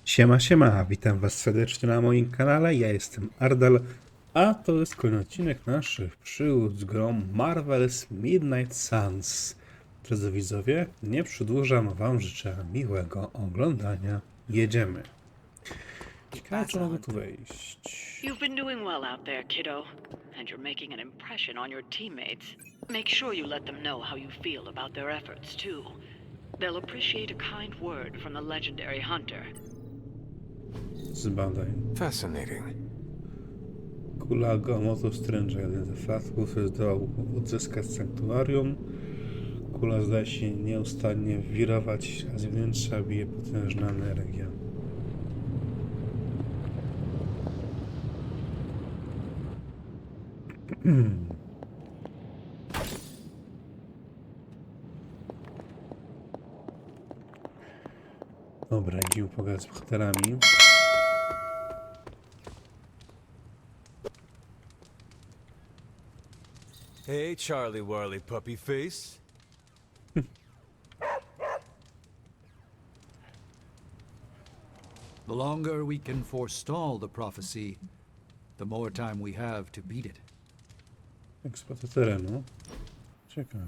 Siema, siema, witam was serdecznie na moim kanale, ja jestem Ardal, a to jest kolejny odcinek naszych przygód z grą Marvel's Midnight Suns. Drodzy widzowie, nie przedłużam, wam życzę miłego oglądania. Jedziemy. Ciekawe, czy mogę tu wejść. You've been doing well out there, kiddo, and you're making an impression on your teammates. Make sure you let them know how you feel about their efforts, too. They'll appreciate a kind word from the legendary Hunter. Zbadaj. Fascinating. Kula Doktora Strange'a, jeden ze flasków, zdołał odzyskać sanktuarium. Kula zdaje się nieustannie wirować, a z wnętrza bije potężna energia. Dobra, idziemy pogadać z bohaterami. Hey, Charlie Warley puppy face. The longer we can forestall the prophecy, the more time we have to beat it. Eksploatacja terenu. Ciekawe.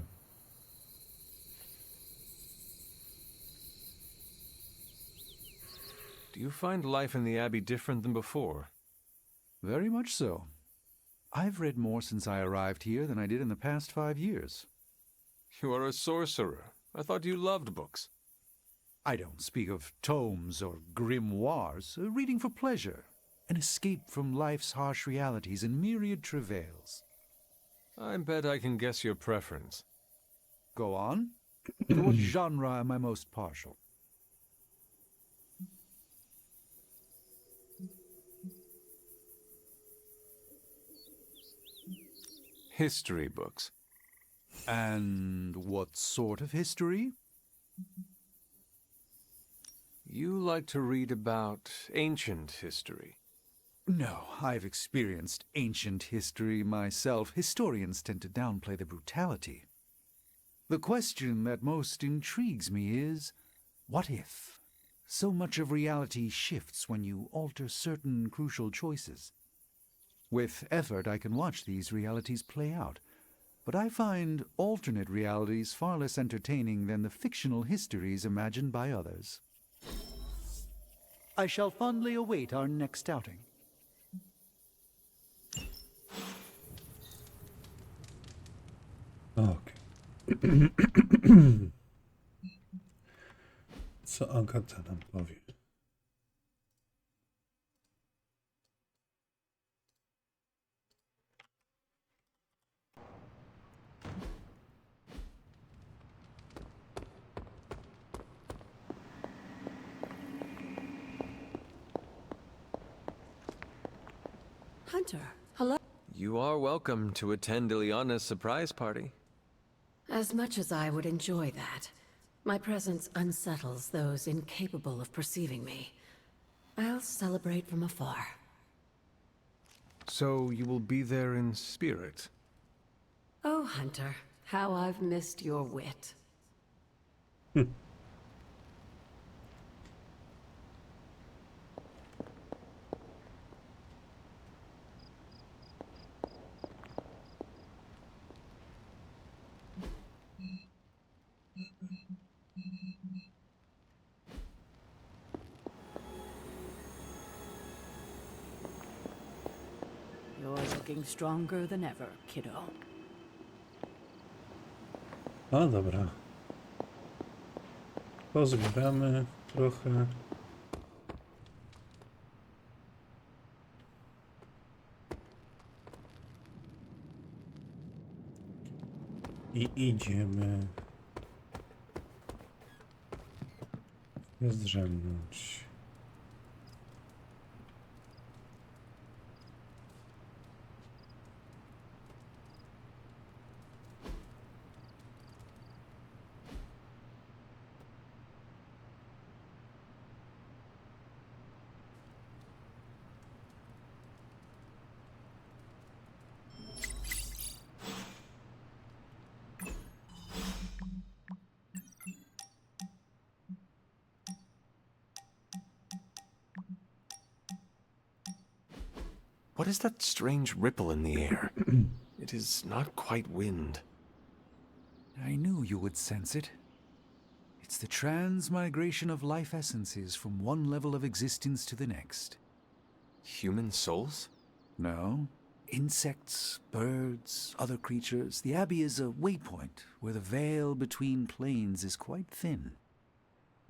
Do you find life in the Abbey different than before? Very much so. I've read more since I arrived here than I did in the past 5 years. You are a sorcerer. I thought you loved books. I don't speak of tomes or grimoires, reading for pleasure, an escape from life's harsh realities and myriad travails. I bet I can guess your preference. Go on. To what genre am I most partial? History books. And what sort of history? You like to read about ancient history. No, I've experienced ancient history myself. Historians tend to downplay the brutality. The question that most intrigues me is, what if? So much of reality shifts when you alter certain crucial choices. With effort, I can watch these realities play out, but I find alternate realities far less entertaining than the fictional histories imagined by others. I shall fondly await our next outing. Okej. Co Agata nam powie? Hunter, hello? You are welcome to attend Ileana's surprise party. As much as I would enjoy that, my presence unsettles those incapable of perceiving me. I'll celebrate from afar. So you will be there in spirit. Oh, Hunter, how I've missed your wit. You're looking stronger than ever, kiddo. No dobra. Pozbieramy trochę. I idziemy zdrzemnąć. What is that strange ripple in the air? It is not quite wind. I knew you would sense it. It's the transmigration of life essences from one level of existence to the next. Human souls? No. Insects, birds, other creatures. The Abbey is a waypoint where the veil between planes is quite thin.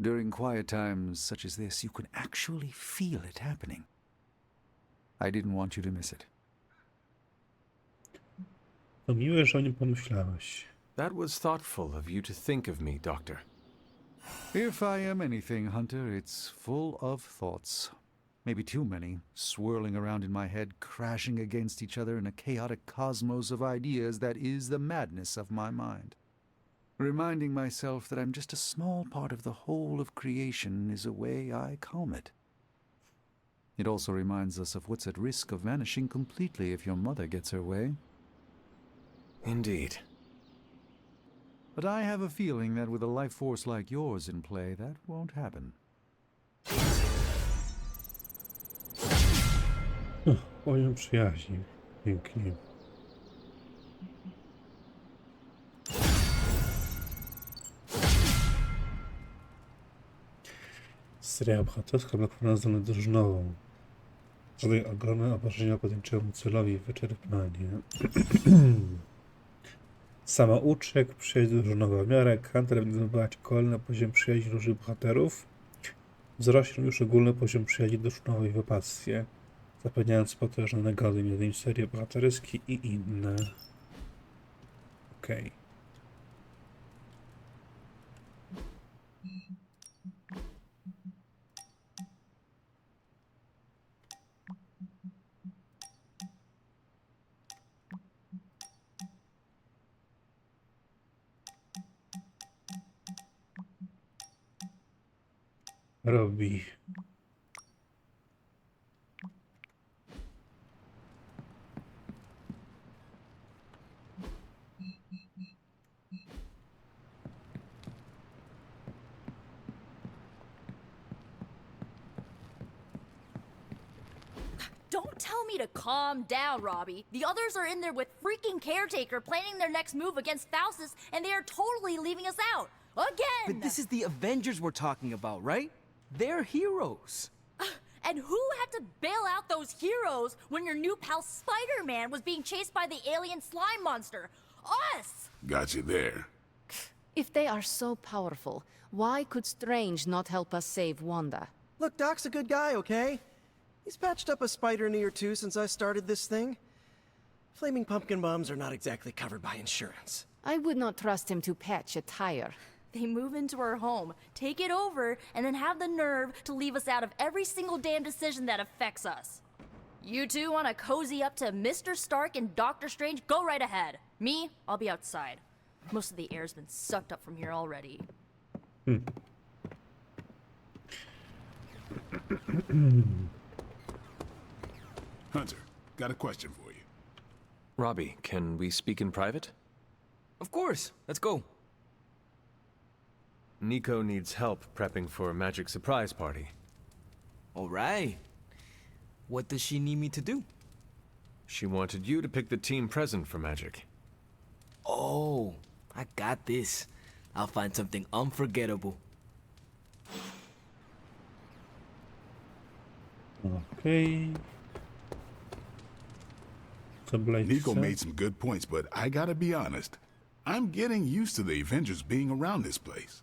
During quiet times such as this, you can actually feel it happening. I didn't want you to miss it. To miłe, że o nim pomyślałeś. That was thoughtful of you to think of me, Doctor. If I am anything, Hunter, it's full of thoughts. Maybe too many, swirling around in my head, crashing against each other in a chaotic cosmos of ideas that is the madness of my mind. Reminding myself that I'm just a small part of the whole of creation is a way I calm it. It also reminds us of what's at risk of vanishing completely if your mother gets her way. Indeed. But I have a feeling that with a life force like yours in play, that won't happen. Poziom przyjaźni. Pięknie. Seria bohaterska blokowana zdolną drużynową. Zadaje ogromne obrażenia pojedynczemu celowi wyczerpanie. Samouczek, przyjaźń drużynowa. Miarek Hunter będzie zdobywać kolejny poziom przyjaźni różnych bohaterów. Wzrośnie już ogólny poziom przyjaźni drużynowej w opactwie, zapewniając potężne nagrody, m.in. serie bohaterskie i inne. Okej. Robi. Don't tell me to calm down, Robbie. The others are in there with freaking Caretaker planning their next move against Faustus, and they are totally leaving us out. Again! But this is the Avengers we're talking about, right? They're heroes. And who had to bail out those heroes when your new pal Spider-Man was being chased by the alien slime monster? Us! Got you there. If they are so powerful, why could Strange not help us save Wanda? Look, Doc's a good guy, okay? He's patched up a spider knee or two since I started this thing. Flaming pumpkin bombs are not exactly covered by insurance. I would not trust him to patch a tire. They move into our home, take it over, and then have the nerve to leave us out of every single damn decision that affects us. You two want to cozy up to Mr. Stark and Doctor Strange? Go right ahead. Me, I'll be outside. Most of the air's been sucked up from here already. Hunter, got a question for you. Robbie, can we speak in private? Of course, let's go. Nico needs help prepping for a magic surprise party. All right. What does she need me to do? She wanted you to pick the team present for magic. Oh, I got this. I'll find something unforgettable. Okej. Co Blade Nico chce? made some good points, but I gotta be honest. I'm getting used to the Avengers being around this place.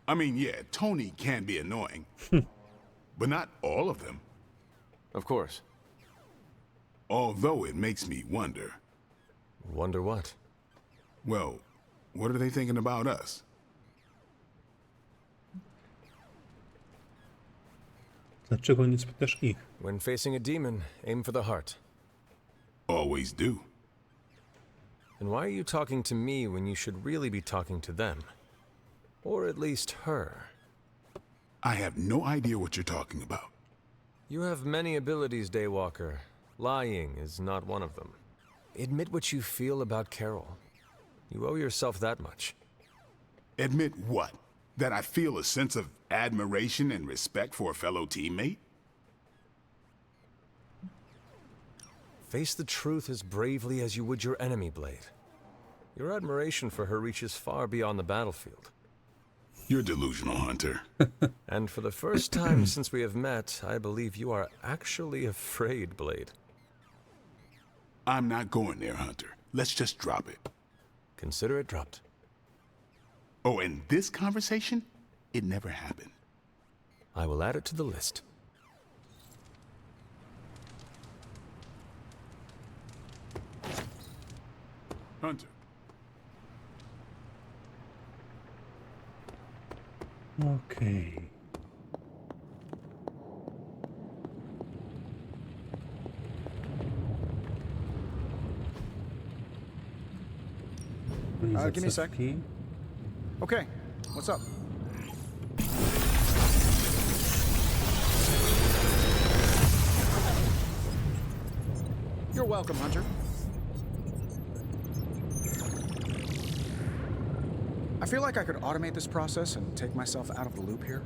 I mean, yeah, Tony can be annoying, but not all of them. Of course. Although it makes me wonder, Wonder what? well, what are they thinking about us? Dlaczego nie spytasz ich? When facing a demon, aim for the heart. Always do. And why are you talking to me when you should really be talking to them? Or at least her. I have no idea what you're talking about. You have many abilities, Daywalker. Lying is not one of them. Admit what you feel about Carol. You owe yourself that much. Admit what? That I feel a sense of admiration and respect for a fellow teammate? Face the truth as bravely as you would your enemy, Blade. Your admiration for her reaches far beyond the battlefield. You're delusional, Hunter. And for the first time since we have met, I believe you are actually afraid, Blade. I'm not going there, Hunter. Let's just drop it. Consider it dropped. Oh, and this conversation? It never happened. I will add it to the list. Hunter. Okej. Give me a sec. Zasadki. Okay, what's up? You're welcome, Hunter. I feel like I could automate this process and take myself out of the loop here.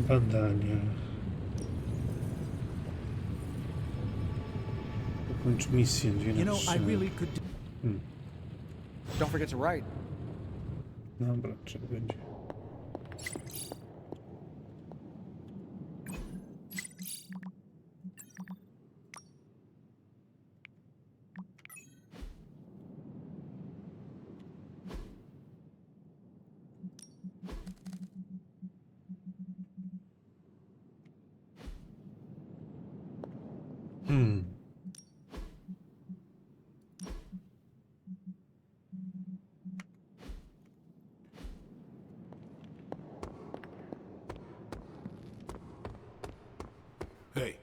Badania. Ukończ misję 2 You na know, I 3. really could do... Don't forget to write. Dobra, czy będzie? Hey,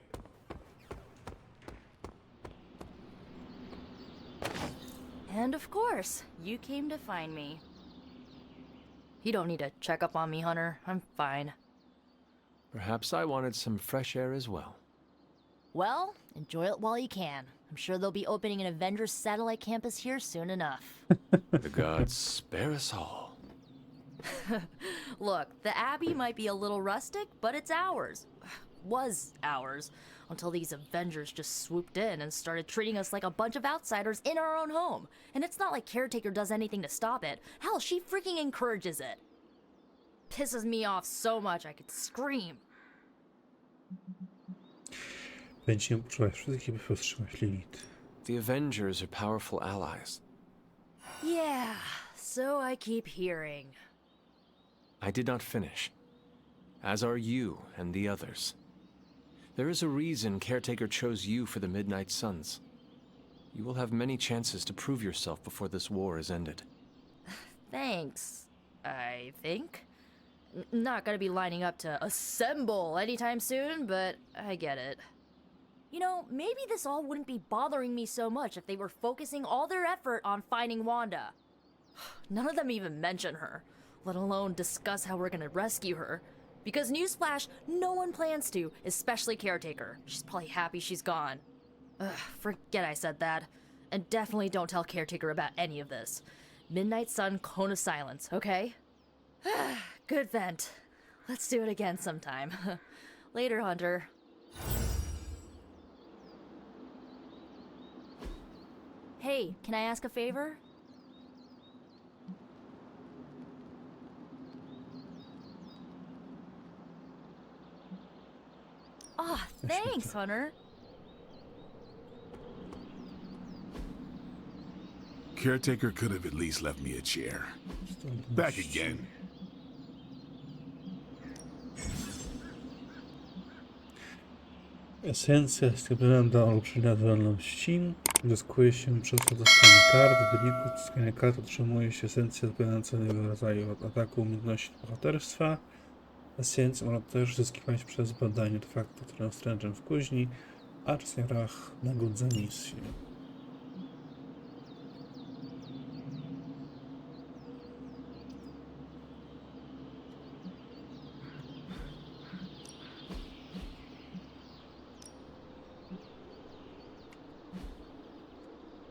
And of course, you came to find me. You don't need to check up on me, Hunter. I'm fine. Perhaps I wanted some fresh air as well. Well, enjoy it while you can. I'm sure they'll be opening an Avengers satellite campus here soon enough. The gods spare us all. Look, the Abbey might be a little rustic, but it's ours. Was ours. Until these Avengers just swooped in and started treating us like a bunch of outsiders in our own home. And it's not like Caretaker does anything to stop it. Hell, she freaking encourages it. Pisses me off so much I could scream. Będziemy uczuwać wszystkich, by powstrzymać Lilith. The Avengers are powerful allies. Yeah, so I keep hearing. I did not finish. As are you and the others. There is a reason Caretaker chose you for the Midnight Suns. You will have many chances to prove yourself before this war is ended. Thanks, I think. Not gonna be lining up to assemble anytime soon, but I get it. You know, maybe this all wouldn't be bothering me so much if they were focusing all their effort on finding Wanda. None of them even mention her, let alone discuss how we're gonna rescue her. Because newsflash, no one plans to, especially Caretaker. She's probably happy she's gone. Ugh, forget I said that. And definitely don't tell Caretaker about any of this. Midnight Sun, Cone of Silence, okay? Good vent. Let's do it again sometime. Later, Hunter. Hey, can I ask a favor? Ah, thanks, Hunter. Caretaker could have at least left me a chair. Back again. Esencja sklepiona do olbrzymiej zdolności zyskuje się przez uzyskanie kart. W wyniku uzyskania kart otrzymuje się esencję odpowiadającą nowego rodzaju ataku, umiejętności bohaterstwa. Esencję można też zyskiwać przez badanie faktu, które Strange'em wkuźni, a czasem w ramach nagród za misję.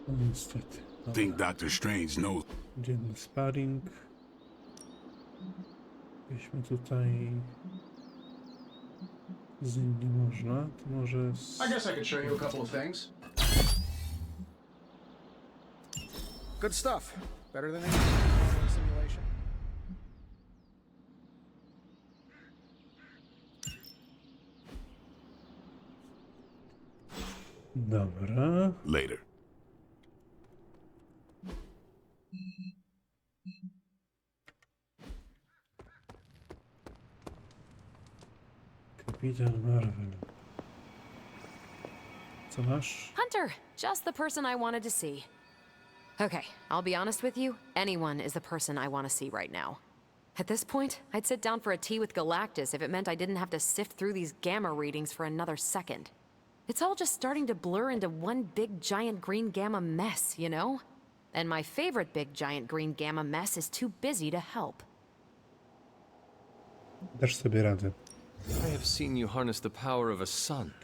No niestety. Think Doctor Strange knows. Dzienny sparring. Weźmy tutaj... Z nim nie można, to może z... I guess I could show you a couple of things. Good stuff. Better than any simulation. Dobra. Later. Kapitan Marvel. Co masz? Hunter, just the person I wanted to see. Okay, I'll be honest with you. Anyone is the person I want to see right now. At this point, I'd sit down for a tea with Galactus if it meant I didn't have to sift through these gamma readings for another second. It's all just starting to blur into one big giant green gamma mess, you know? And my favorite big giant green gamma mess is too busy to help. Dasz sobie radę. I have seen you harness the power of a sun.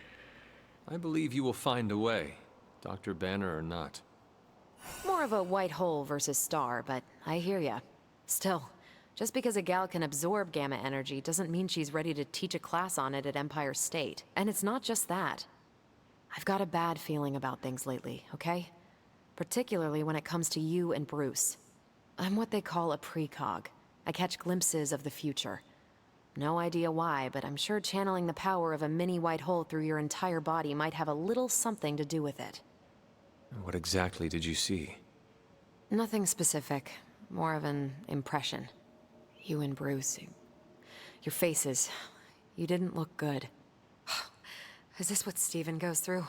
I believe you will find a way, Dr. Banner or not. More of a white hole versus star, but I hear ya. Still, just because a gal can absorb gamma energy doesn't mean she's ready to teach a class on it at Empire State. And it's not just that. I've got a bad feeling about things lately, okay? Particularly when it comes to you and Bruce. I'm what they call a precog. I catch glimpses of the future. No idea why, but I'm sure channeling the power of a mini white hole through your entire body might have a little something to do with it. What exactly did you see? Nothing specific. More of an impression. You and Bruce. Your faces. You didn't look good. Is this what Steven goes through?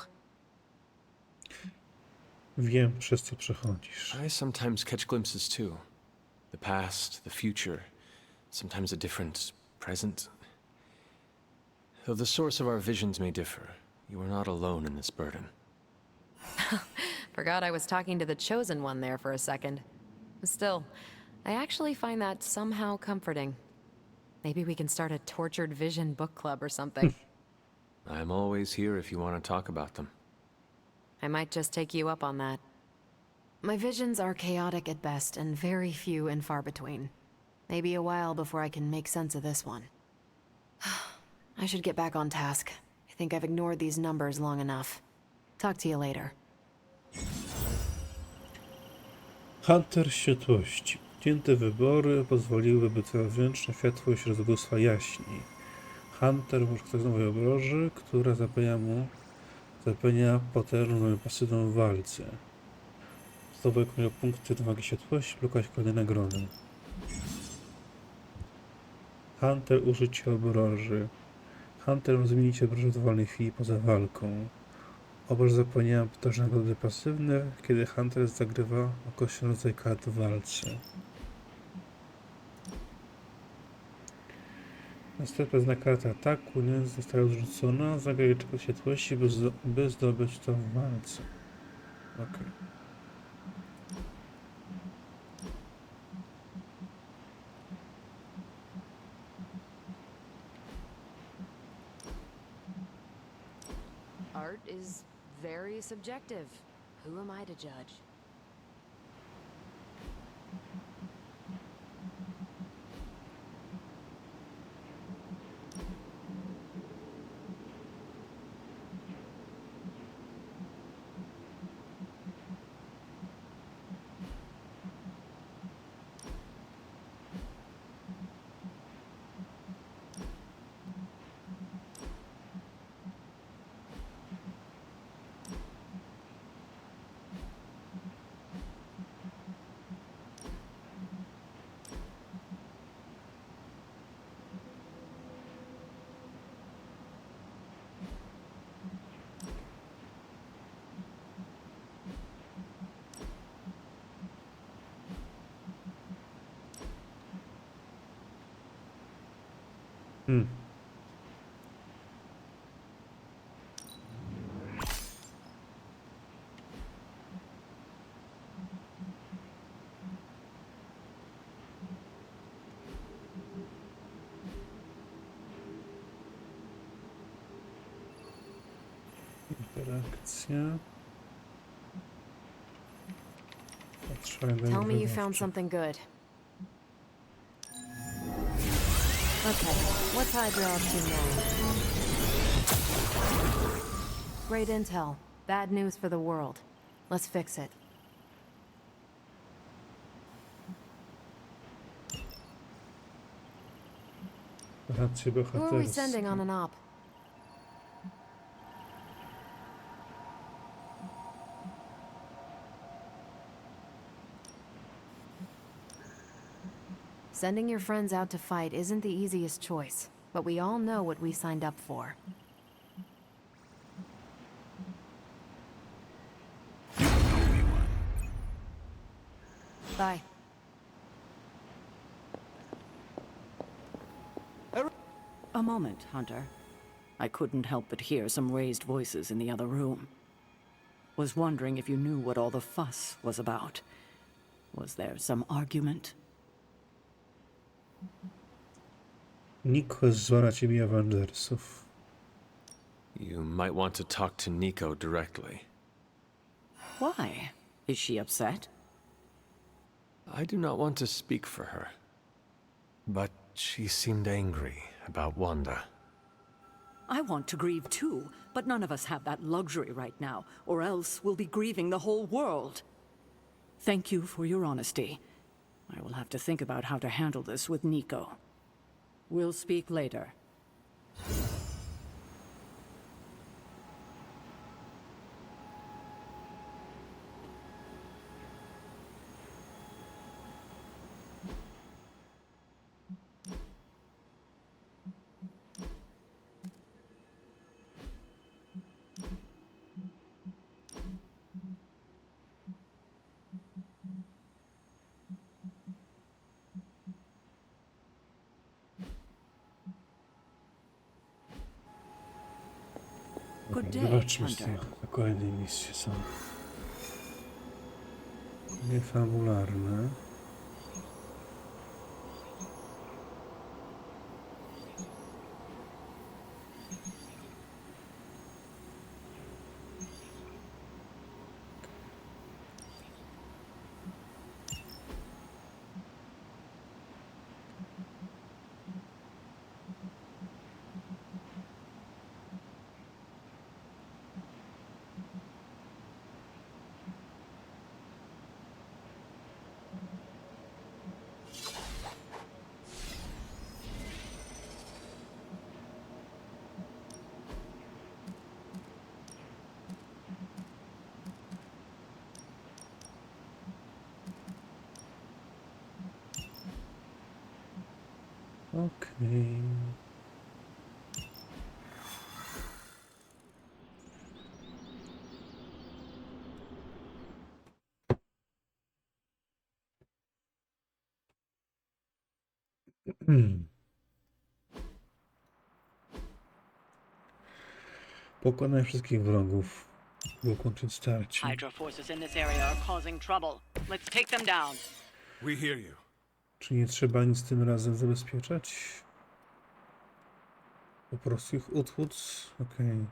Wiem, przez co przechodzisz. I sometimes catch glimpses too. The past, the future, sometimes a different present. Though the source of our visions may differ, you are not alone in this burden. Forgot I was talking to the Chosen One there for a second. Still, I actually find that somehow comforting. Maybe we can start a tortured vision book club or something. I'm always here if you want to talk about them. I might just take you up on that. My visions are chaotic at best and very few and far between. Maybe a while before I can make sense of this one. I should get back on task. I think I've ignored these numbers long enough. Talk to you later. Hunter światłości. Cięte wybory pozwoliły, by cała wewnętrzna światłość rozbłysła jaśniej. Hunter może nowej obroży, która zapewnia potężną pasywną w walce. Zdobył punkty odwagi światłości, blokować kolejne nagrody. Hunter użycie obroży. Hunter może zmienić obrożę w dowolnej chwili poza walką. Obroż zapewnia potężne nagrody pasywne, kiedy Hunter zagrywa określony rodzaj kart w walce. Następna karta ataku nie została odrzucona. Zagraj czekać światłości, by zdobyć to w walce. Ok. Art is very subjective. Who am I to judge? Interakcja. Tell me you found something good. Okay, what's Hydra up to now? Great intel. Bad news for the world. Let's fix it. Racje Who are we bohaterskie. sending on an op? Sending your friends out to fight isn't the easiest choice, but we all know what we signed up for. Bye. A moment, Hunter. I couldn't help but hear some raised voices in the other room. Was wondering if you knew what all the fuss was about. Was there some argument? Nico zła na ciebie Avengersów. You might want to talk to Nico directly. Why? Is she upset? I do not want to speak for her. But she seemed angry about Wanda. I want to grieve too, but none of us have that luxury right now, or else we'll be grieving the whole world. Thank you for your honesty. I will have to think about how to handle this with Nico. We'll speak later. Good day, Zobaczmy, co Hunter. to kolejne misje są. Niefabularne. Okej. Pokonaj wszystkich wrogów, by ukończyć starcie. Hydra forces in this area are causing trouble. Let's take them down. We hear you. Czy nie trzeba nic tym razem zabezpieczać? Po prostu ich utłuc? Okej.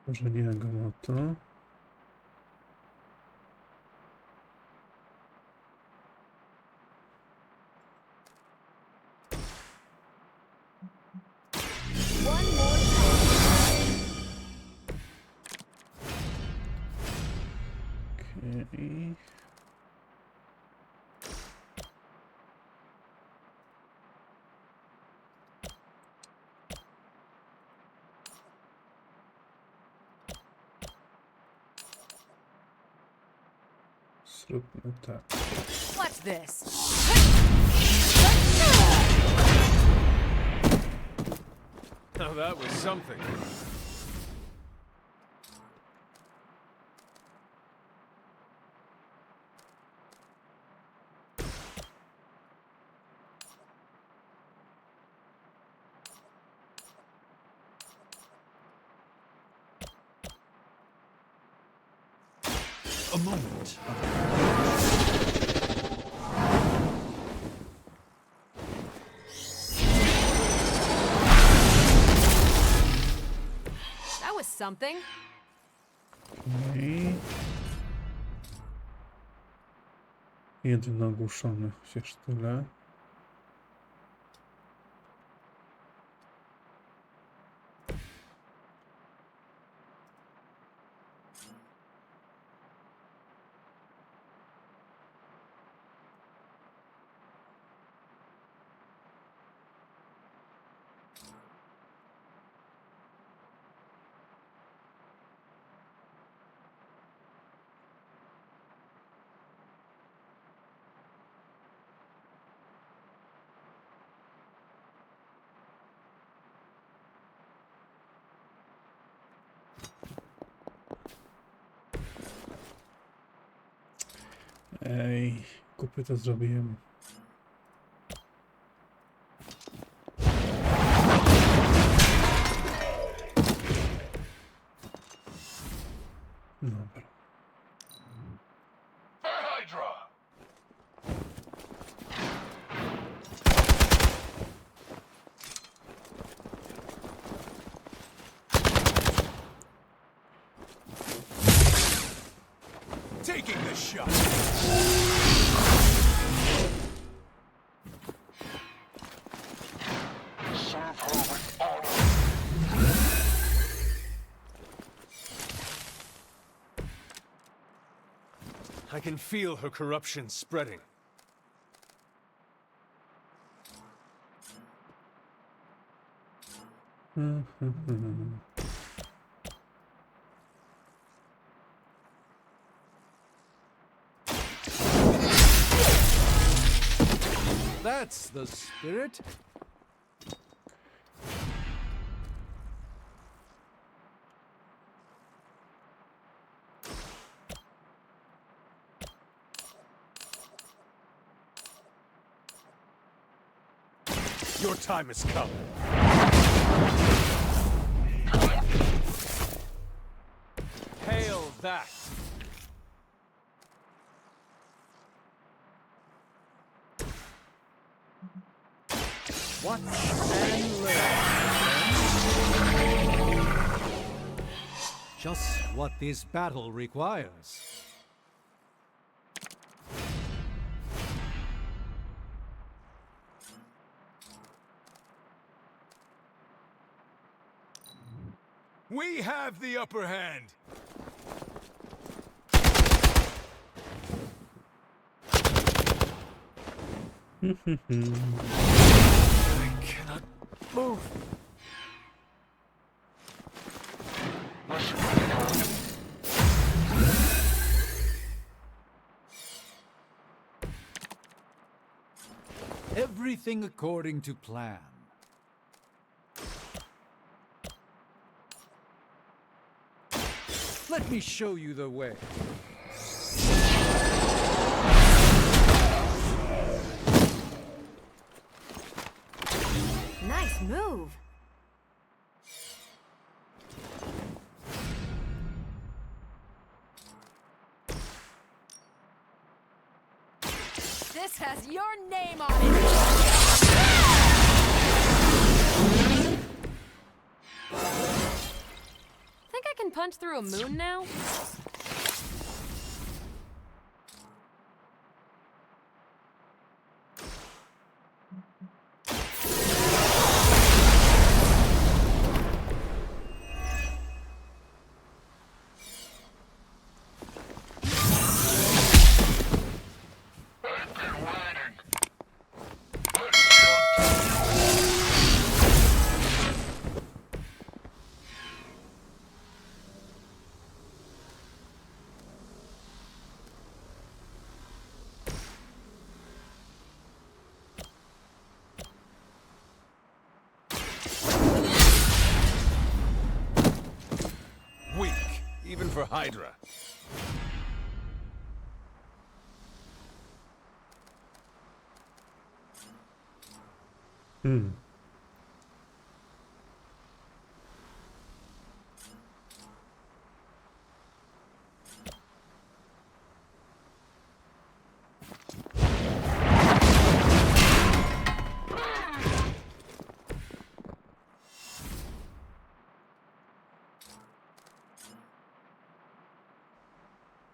Stworzenie Agomoto. Okej. Zróbmy tak. What's this? Now that was something. A moment. That was something. I... Jeden ogłuszony, chociaż tyle. Ej, kupy to zrobiłem. Dobra. Taking the shot. Serve her with honor. I can feel her corruption spreading. That's the spirit. Your time has come. Hail that! Watch and learn. Just what this battle requires. We have the upper hand. I cannot move. Everything according to plan. Let me show you the way. Nice move. This has your name on it. Think I can punch through a moon now? for Hydra.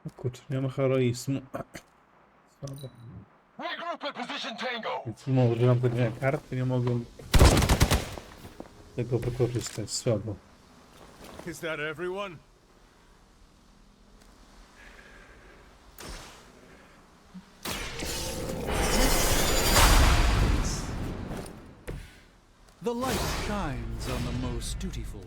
O kurczę, nie ma heroizmu. Słabo. Więc mimo, że mam te karty, nie mogę tego wykorzystać. Słabo. Is that everyone? The light shines on the most dutiful.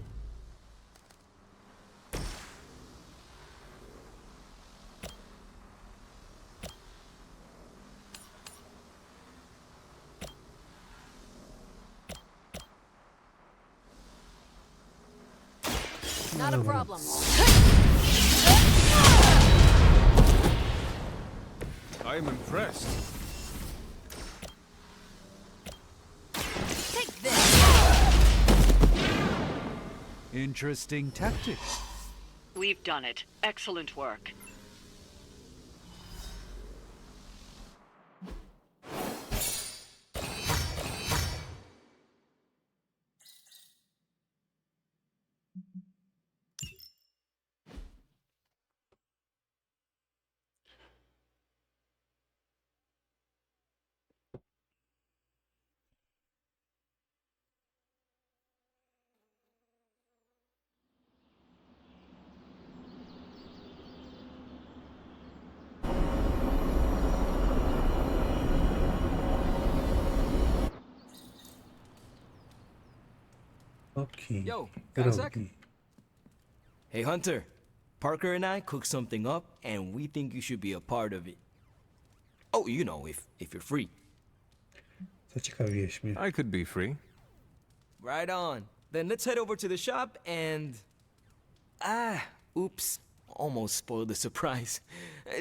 Not a problem. I am impressed. Take this! Interesting tactics. We've done it. Excellent work. Okej. Yo, got a sec? Drogi. Hey Hunter, Parker and I cooked something up and we think you should be a part of it. Oh, you know, if you're free. Zaciekawiłeś mnie. I could be free. Right on. Then let's head over to the shop and... oops. Almost spoiled the surprise.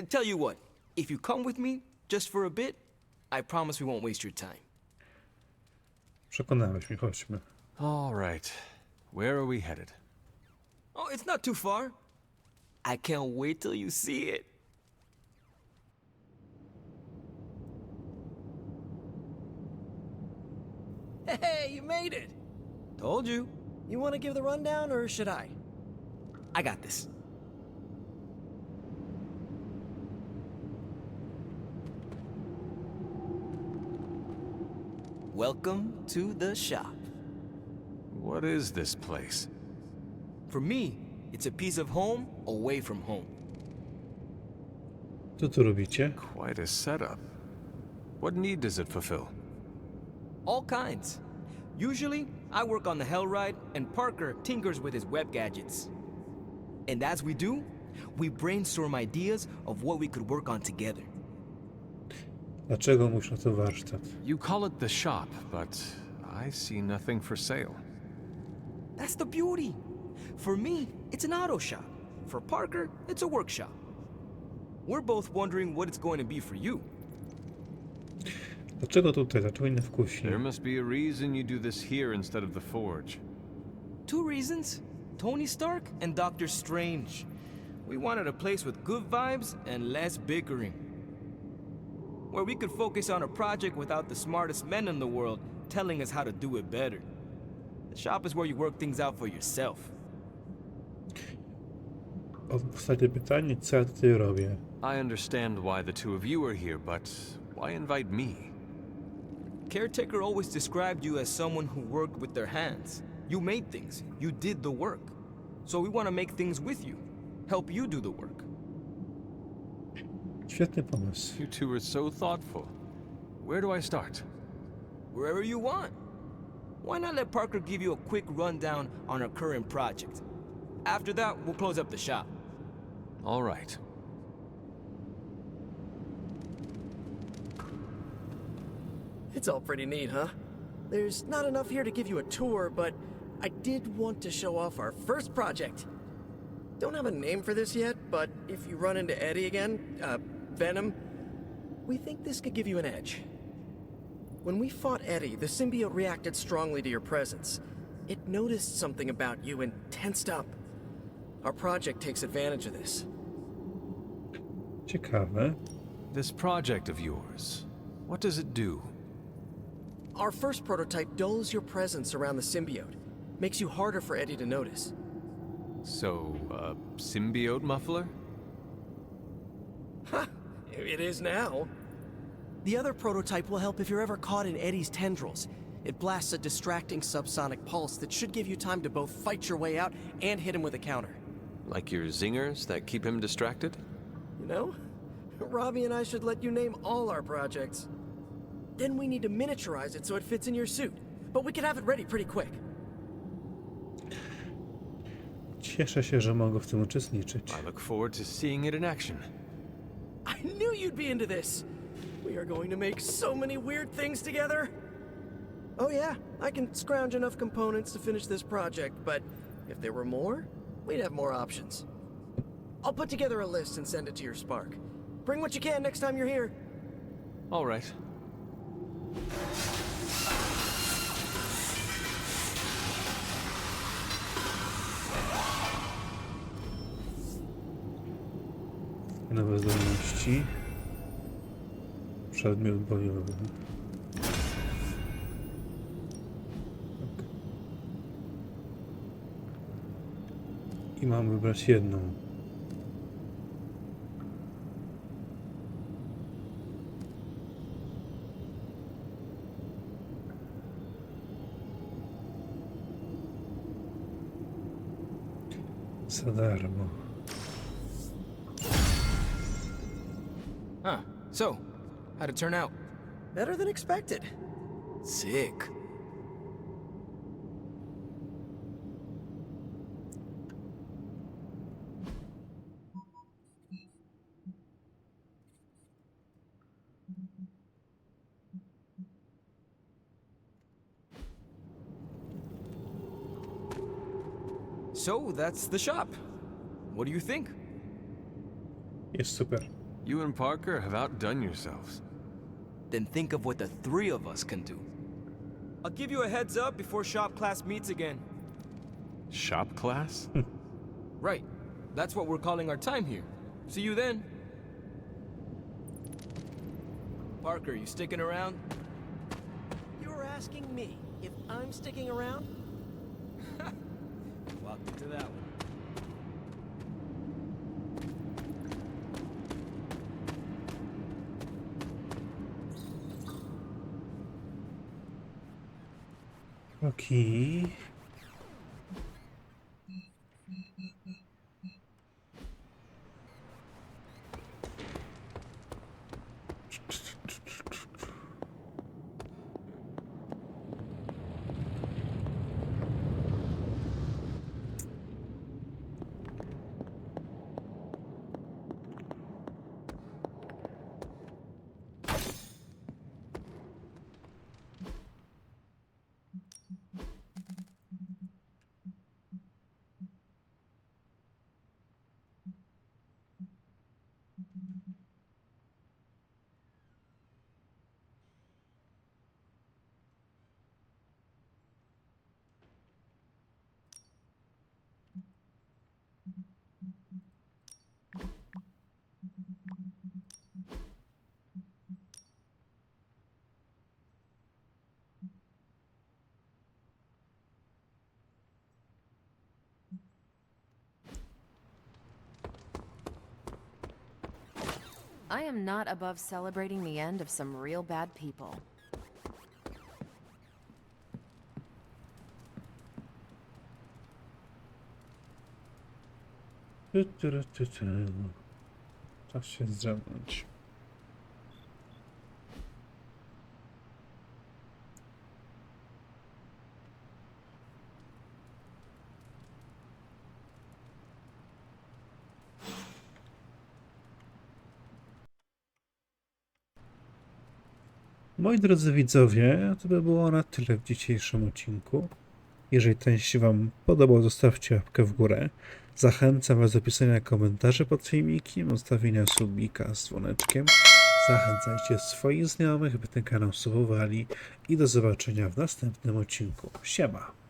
Tell you what, if you come with me, just for a bit, I promise we won't waste your time. Przekonałeś mnie, chodźmy. All right. Where are we headed? Oh, it's not too far. I can't wait till you see it. Hey, you made it! Told you. You want to give the rundown, or should I? I got this. Welcome to the shop. What is this place? For me, it's a piece of home away from home. Co tu robicie? Quite a setup. What need does it fulfill? All kinds. Usually, I work on the Hellride, and Parker tinkers with his web gadgets. And as we do, we brainstorm ideas of what we could work on together. Dlaczego muszę to warsztat? You call it the shop, but I see nothing for sale. That's the beauty. For me, it's an auto shop. For Parker, it's a workshop. We're both wondering what it's going to be for you. Dlaczego tutaj? Dlaczego nie w kuchni? There must be a reason you do this here instead of the forge. Two reasons. Tony Stark and Doctor Strange. We wanted a place with good vibes and less bickering. Where we could focus on a project without the smartest men in the world telling us how to do it better. The shop is where you work things out for yourself. Ostatnie pytanie, co ja tutaj robię? I understand why the two of you are here, but why invite me? Caretaker always described you as someone who worked with their hands. You made things. You did the work. So we want to make things with you. Help you do the work. Świetny pomysł. You two are so thoughtful. Where do I start? Wherever you want. Why not let Parker give you a quick rundown on our current project? After that, we'll close up the shop. All right. It's all pretty neat, huh? There's not enough here to give you a tour, but I did want to show off our first project. Don't have a name for this yet, but if you run into Eddie again, Venom, we think this could give you an edge. When we fought Eddie, the symbiote reacted strongly to your presence. It noticed something about you and tensed up. Our project takes advantage of this. Ciekawe. This project of yours, what does it do? Our first prototype dulls your presence around the symbiote. Makes you harder for Eddie to notice. So, a symbiote muffler? Ha! It is now. The other prototype will help if you're ever caught in Eddie's tendrils. It blasts a distracting subsonic pulse that should give you time to both fight your way out and hit him with a counter. Like your zingers that keep him distracted? You know, Robbie and I should let you name all our projects. Then we need to miniaturize it so it fits in your suit. But we could have it ready pretty quick. Cieszę się, że mogę w tym uczestniczyć. I look forward to seeing it in action. I knew you'd be into this. We are going to make so many weird things together. Oh yeah, I can scrounge enough components to finish this project, but if there were more, we'd have more options. I'll put together a list and send it to your Spark. Bring what you can next time you're here. All right. Nowe zdolności. Przedmiot bojowy. I mam wybrać jedną. Za darmo. Huh. So, how'd it turn out? Better than expected. Sick. So, that's the shop. What do you think? Jest super. You and Parker have outdone yourselves. Then think of what the three of us can do. I'll give you a heads up before shop class meets again. Shop class? Right. That's what we're calling our time here. See you then. Parker, you sticking around? You were asking me if I'm sticking around? Welcome to that one. Okay. I am not above celebrating the end of some real bad people. Czas się zdrzemnąć. Moi drodzy widzowie, to by było na tyle w dzisiejszym odcinku. Jeżeli ten się Wam podobał, zostawcie łapkę w górę. Zachęcam Was do pisania komentarzy pod filmikiem, zostawienia subika z dzwoneczkiem. Zachęcajcie swoich znajomych, by ten kanał subowali i do zobaczenia w następnym odcinku. Siema!